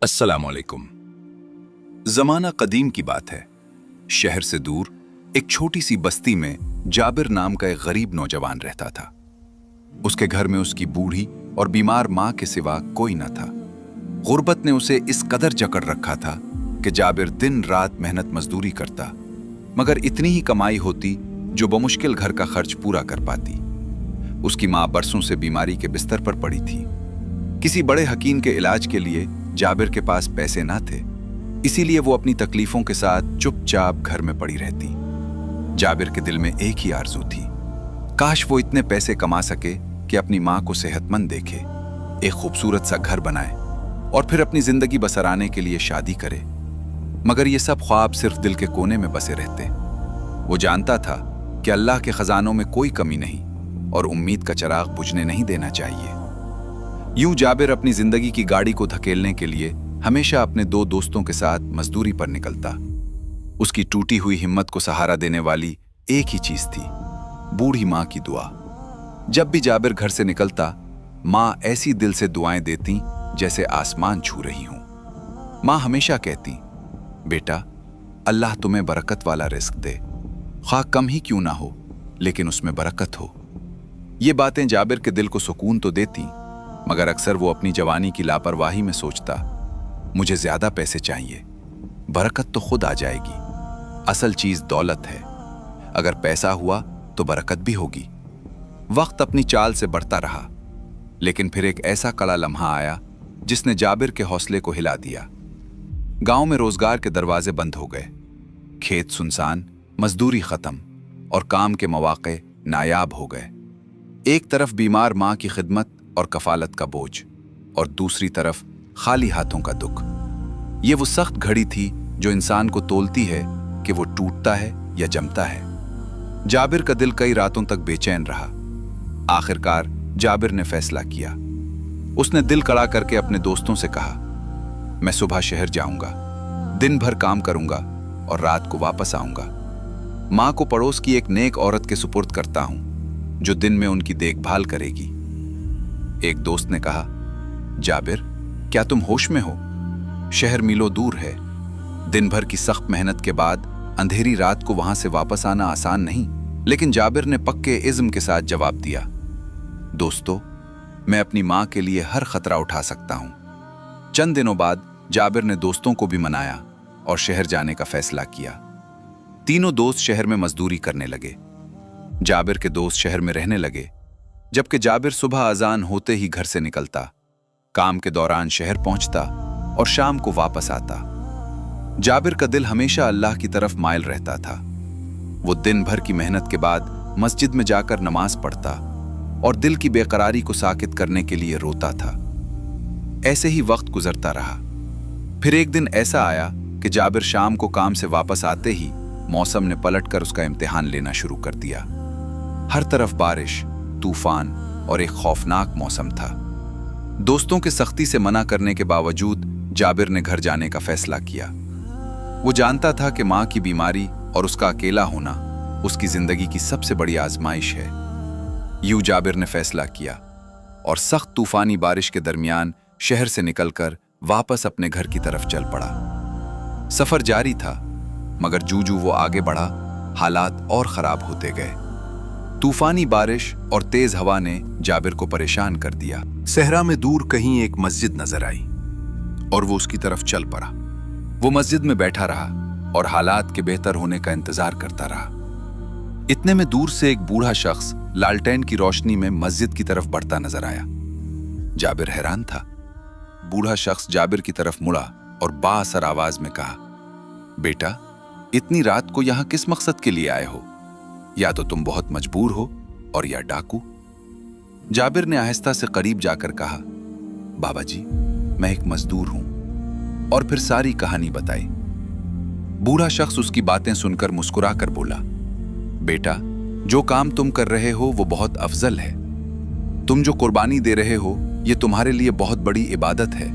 अस्सलामुअलैकुम। जमाना कदीम की बात है। शहर से दूर एक छोटी सी बस्ती में जाबिर नाम का एक गरीब नौजवान रहता था। उसके घर में उसकी बूढ़ी और बीमार माँ के सिवा कोई न था। गुर्बत ने उसे इस कदर जकड़ रखा था कि जाबिर दिन रात मेहनत मजदूरी करता, मगर इतनी ही कमाई होती जो बमुश्किल घर का खर्च पूरा कर पाती। उसकी माँ बरसों से बीमारी के बिस्तर पर पड़ी थी। किसी बड़े हकीम के इलाज के लिए जाबिर के पास पैसे ना थे, इसीलिए वो अपनी तकलीफों के साथ चुपचाप घर में पड़ी रहती। जाबिर के दिल में एक ही आरज़ू थी, काश वो इतने पैसे कमा सके कि अपनी माँ को सेहतमंद देखे, एक खूबसूरत सा घर बनाए और फिर अपनी जिंदगी बसराने के लिए शादी करे। मगर ये सब ख्वाब सिर्फ दिल के कोने में बसे रहते। वो जानता था कि अल्लाह के खजानों में कोई कमी नहीं और उम्मीद का चिराग बुझने नहीं देना चाहिए। यूं जाबिर अपनी जिंदगी की गाड़ी को धकेलने के लिए हमेशा अपने दो दोस्तों के साथ मजदूरी पर निकलता। उसकी टूटी हुई हिम्मत को सहारा देने वाली एक ही चीज थी, बूढ़ी माँ की दुआ। जब भी जाबिर घर से निकलता, माँ ऐसी दिल से दुआएं देती जैसे आसमान छू रही हूं। माँ हमेशा कहती, बेटा, अल्लाह तुम्हें बरकत वाला रिस्क दे, खा कम ही क्यों ना हो लेकिन उसमें बरकत हो। ये बातें जाबिर के दिल को सुकून तो देती, मगर अक्सर वो अपनी जवानी की लापरवाही में सोचता, मुझे ज्यादा पैसे चाहिए, बरकत तो खुद आ जाएगी। असल चीज दौलत है, अगर पैसा हुआ तो बरकत भी होगी। वक्त अपनी चाल से बढ़ता रहा, लेकिन फिर एक ऐसा कड़ा लम्हा आया जिसने जाबिर के हौसले को हिला दिया। गांव में रोजगार के दरवाजे बंद हो गए, खेत सुनसान, मजदूरी खत्म और काम के मौके नायाब हो गए। एक तरफ बीमार माँ की खिदमत और कफालत का बोझ, और दूसरी तरफ खाली हाथों का दुख। ये वो सख्त घड़ी थी जो इंसान को तोलती है कि वो टूटता है या जमता है। जाबिर का दिल कई रातों तक बेचैन रहा। आखिरकार जाबिर ने फैसला किया। उसने दिल कड़ा करके अपने दोस्तों से कहा, मैं सुबह शहर जाऊंगा, दिन भर काम करूंगा और रात को वापस आऊंगा। माँ को पड़ोस की एक नेक औरत के सुपुर्द करता हूं जो दिन में उनकी देखभाल करेगी। एक दोस्त ने कहा, जाबिर, क्या तुम होश में हो? शहर मीलों दूर है। दिन भर की सख्त मेहनत के बाद अंधेरी रात को वहां से वापस आना आसान नहीं। लेकिन जाबिर ने पक्के इज़्म के साथ जवाब दिया, दोस्तों, मैं अपनी मां के लिए हर खतरा उठा सकता हूं। चंद दिनों बाद जाबिर ने दोस्तों को भी मनाया और शहर जाने का फैसला किया। तीनों दोस्त शहर में मजदूरी करने लगे। जाबिर के दोस्त शहर में रहने लगे, जबकि जाबिर सुबह अजान होते ही घर से निकलता, काम के दौरान शहर पहुंचता और शाम को वापस आता। जाबिर का दिल हमेशा अल्लाह की तरफ माइल रहता था। वो दिन भर की मेहनत के बाद मस्जिद में जाकर नमाज पढ़ता और दिल की बेकरारी को साकित करने के लिए रोता था। ऐसे ही वक्त गुजरता रहा। फिर एक दिन ऐसा आया कि जाबिर शाम को काम से वापस आते ही मौसम ने पलटकर उसका इम्तिहान लेना शुरू कर दिया। हर तरफ बारिश, तूफान और एक खौफनाक मौसम था। दोस्तों के सख्ती से मना करने के बावजूद जाबिर ने घर जाने का फैसला किया। वो जानता था कि माँ की बीमारी और उसका अकेला होना उसकी जिंदगी की सबसे बड़ी आजमाइश है। यूं जाबिर ने फैसला किया और सख्त तूफानी बारिश के दरमियान शहर से निकलकर वापस अपने घर की तरफ चल पड़ा। सफर जारी था, मगर जूं-जूं वो आगे बढ़ा, हालात और खराब होते गए। तूफानी बारिश और तेज हवा ने जाबिर को परेशान कर दिया। सहरा में दूर कहीं एक मस्जिद नजर आई और वो उसकी तरफ चल पड़ा। वो मस्जिद में बैठा रहा और हालात के बेहतर होने का इंतजार करता रहा। इतने में दूर से एक बूढ़ा शख्स लालटेन की रोशनी में मस्जिद की तरफ बढ़ता नजर आया। जाबिर हैरान था। बूढ़ा शख्स जाबिर की तरफ मुड़ा और बाअसर आवाज में कहा, बेटा, इतनी रात को यहां किस मकसद के लिए आए हो? या तो तुम बहुत मजबूर हो और या डाकू। जाबिर ने आहिस्ता से करीब जाकर कहा, बाबा जी, मैं एक मजदूर हूं, और फिर सारी कहानी बताई। बूढ़ा शख्स उसकी बातें सुनकर मुस्कुराकर बोला, बेटा, जो काम तुम कर रहे हो वो बहुत अफजल है। तुम जो कुर्बानी दे रहे हो ये तुम्हारे लिए बहुत बड़ी इबादत है।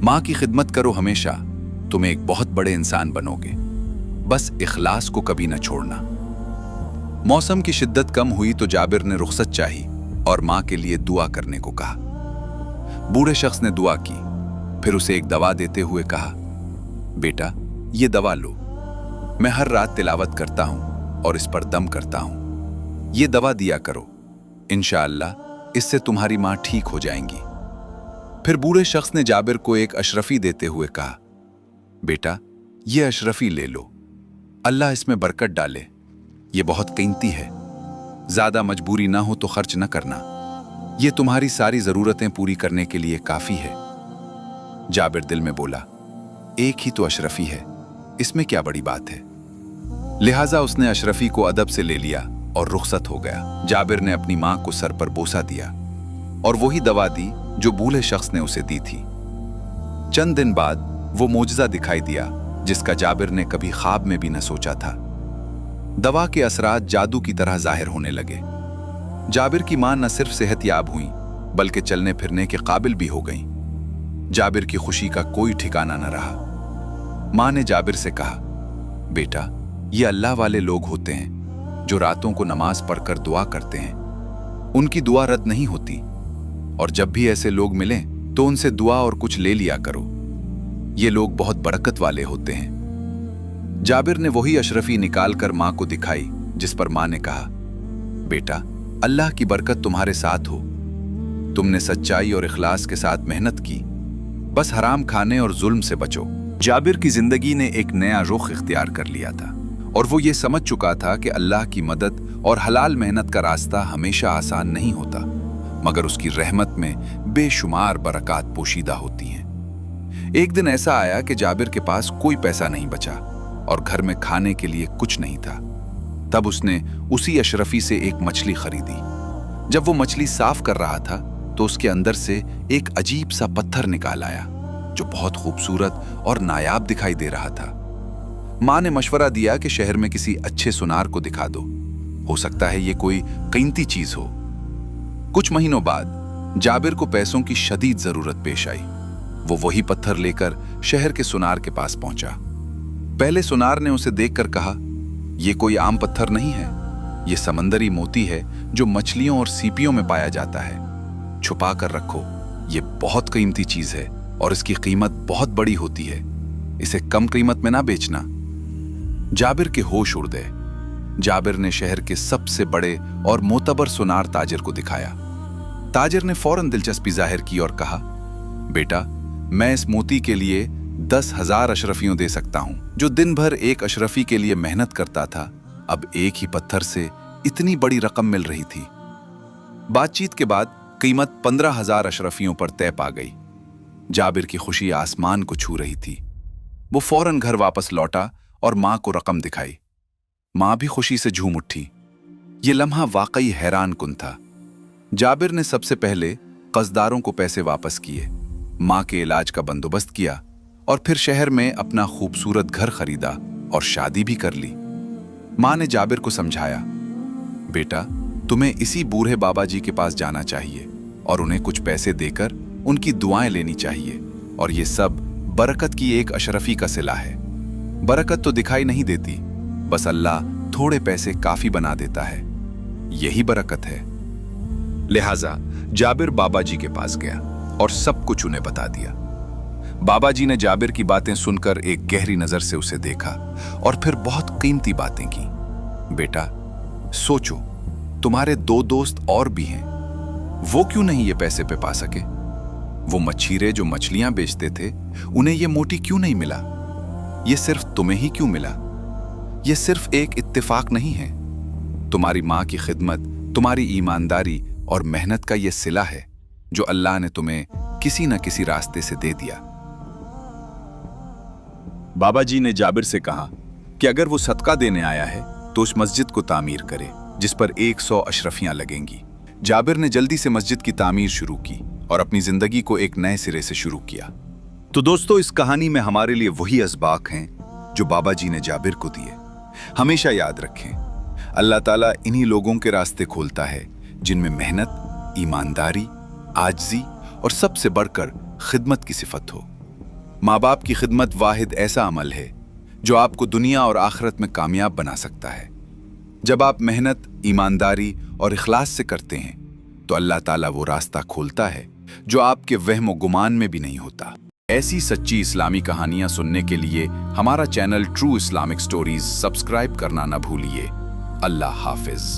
माँ की खिदमत करो हमेशा, तुम एक बहुत बड़े इंसान बनोगे। बस इखलास को कभी न छोड़ना। मौसम की शिद्दत कम हुई तो जाबिर ने रुखसत चाही और माँ के लिए दुआ करने को कहा। बूढ़े शख्स ने दुआ की, फिर उसे एक दवा देते हुए कहा, बेटा ये दवा लो, मैं हर रात तिलावत करता हूं और इस पर दम करता हूं, ये दवा दिया करो, इंशाअल्लाह इससे तुम्हारी मां ठीक हो जाएंगी। फिर बूढ़े शख्स ने जाबिर को एक अशरफी देते हुए कहा, बेटा ये अशरफी ले लो, अल्लाह इसमें बरकत डाले, ये बहुत कीमती है, ज्यादा मजबूरी ना हो तो खर्च न करना, ये तुम्हारी सारी जरूरतें पूरी करने के लिए काफी है। जाबिर दिल में बोला, एक ही तो अशरफी है, इसमें क्या बड़ी बात है। लिहाजा उसने अशरफी को अदब से ले लिया और रुखसत हो गया। जाबिर ने अपनी मां को सर पर बोसा दिया और वही दवा दी जो बूढ़े शख्स ने उसे दी थी। चंद दिन बाद वो मोजज़ा दिखाई दिया जिसका जाबिर ने कभी ख्वाब में भी न सोचा था। दवा के असरात जादू की तरह जाहिर होने लगे। जाबिर की मां न सिर्फ सेहतयाब हुई बल्कि चलने फिरने के काबिल भी हो गईं। जाबिर की खुशी का कोई ठिकाना न रहा। मां ने जाबिर से कहा, बेटा ये अल्लाह वाले लोग होते हैं जो रातों को नमाज पढ़कर दुआ करते हैं, उनकी दुआ रद्द नहीं होती, और जब भी ऐसे लोग मिलें तो उनसे दुआ और कुछ ले लिया करो, ये लोग बहुत बरकत वाले होते हैं। जाबिर ने वही अशरफी निकाल कर मां को दिखाई जिस पर मां ने कहा, बेटा अल्लाह की बरकत तुम्हारे साथ हो, तुमने सच्चाई और इखलास के साथ मेहनत की, बस हराम खाने और जुल्म से बचो। जाबिर की जिंदगी ने एक नया रुख इख्तियार कर लिया था और वो ये समझ चुका था कि अल्लाह की मदद और हलाल मेहनत का रास्ता हमेशा आसान नहीं होता, मगर उसकी रहमत में बेशुमार बरकत पोशीदा होती हैं। एक दिन ऐसा आया कि जाबिर के पास कोई पैसा नहीं बचा और घर में खाने के लिए कुछ नहीं था। तब उसने उसी अशरफी से एक मछली खरीदी। जब वो मछली साफ कर रहा था तो उसके अंदर से एक अजीब सा पत्थर निकाल आया जो बहुत खूबसूरत और नायाब दिखाई दे रहा था। मां ने मशवरा दिया कि शहर में किसी अच्छे सुनार को दिखा दो, हो सकता है ये कोई कीमती चीज हो। कुछ महीनों बाद जाबिर को पैसों की शदीद जरूरत पेश आई। वो वही पत्थर लेकर शहर के सुनार के पास पहुंचा। पहले सुनार ने उसे देखकर कहा, ये कोई आम पत्थर नहीं है, ये समंदरी मोती है जो मछलियों और सीपियों में पाया जाता है, छुपा कर रखो, ये बहुत कीमती चीज है और इसकी कीमत बहुत बड़ी होती है, इसे कम कीमत में ना बेचना। जाबिर के होश उड़ गए। जाबिर ने शहर के सबसे बड़े और मोतबर सुनार ताजिर को दिखाया। ताजिर ने फौरन दिलचस्पी जाहिर की और कहा, बेटा मैं इस मोती के लिए 10,000 अशरफियों दे सकता हूं। जो दिन भर एक अशरफी के लिए मेहनत करता था, अब एक ही पत्थर से इतनी बड़ी रकम मिल रही थी। बातचीत के बाद कीमत 15,000 अशरफियों पर तय पा गई। जाबिर की खुशी आसमान को छू रही थी। वो फौरन घर वापस लौटा और मां को रकम दिखाई। मां भी खुशी से झूम उठी। ये लम्हा वाकई हैरान कुन था। जाबिर ने सबसे पहले कर्जदारों को पैसे वापस किए, मां के इलाज का बंदोबस्त किया और फिर शहर में अपना खूबसूरत घर खरीदा और शादी भी कर ली। मां ने जाबिर को समझाया, बेटा तुम्हें इसी बूढ़े बाबा जी के पास जाना चाहिए और उन्हें कुछ पैसे देकर उनकी दुआएं लेनी चाहिए, और ये सब बरकत की एक अशरफी का सिला है। बरकत तो दिखाई नहीं देती, बस अल्लाह थोड़े पैसे काफी बना देता है, यही बरकत है। लिहाजा जाबिर बाबा जी के पास गया और सब कुछ उन्हें बता दिया। बाबा जी ने जाबिर की बातें सुनकर एक गहरी नजर से उसे देखा और फिर बहुत कीमती बातें की। बेटा सोचो, तुम्हारे 2 दोस्त और भी हैं, वो क्यों नहीं ये पैसे पे पा सके? वो मच्छीरे जो मछलियां बेचते थे, उन्हें ये मोती क्यों नहीं मिला? ये सिर्फ तुम्हें ही क्यों मिला? ये सिर्फ एक इत्तेफाक नहीं है। तुम्हारी मां की खिदमत, तुम्हारी ईमानदारी और मेहनत का ये सिला है जो अल्लाह ने तुम्हें किसी न किसी रास्ते से दे दिया। बाबा जी ने जाबिर से कहा कि अगर वो सदका देने आया है तो उस मस्जिद को तामीर करे जिस पर 100 अशरफियां लगेंगी। जाबिर ने जल्दी से मस्जिद की तामीर शुरू की और अपनी जिंदगी को एक नए सिरे से शुरू किया। तो दोस्तों, इस कहानी में हमारे लिए वही असबाक हैं जो बाबा जी ने जाबिर को दिए। हमेशा याद रखें, अल्लाह ताला इन्हीं लोगों के रास्ते खोलता है जिनमें मेहनत, ईमानदारी, आजिज़ी और सबसे बढ़कर खिदमत की सिफत हो। माँ बाप की खिदमत वाहिद ऐसा अमल है जो आपको दुनिया और आखिरत में कामयाब बना सकता है। जब आप मेहनत, ईमानदारी और इखलास से करते हैं तो अल्लाह ताला वो रास्ता खोलता है जो आपके वहम व गुमान में भी नहीं होता। ऐसी सच्ची इस्लामी कहानियां सुनने के लिए हमारा channel true Islamic stories subscribe करना न भूलिए। अल्लाह हाफिज।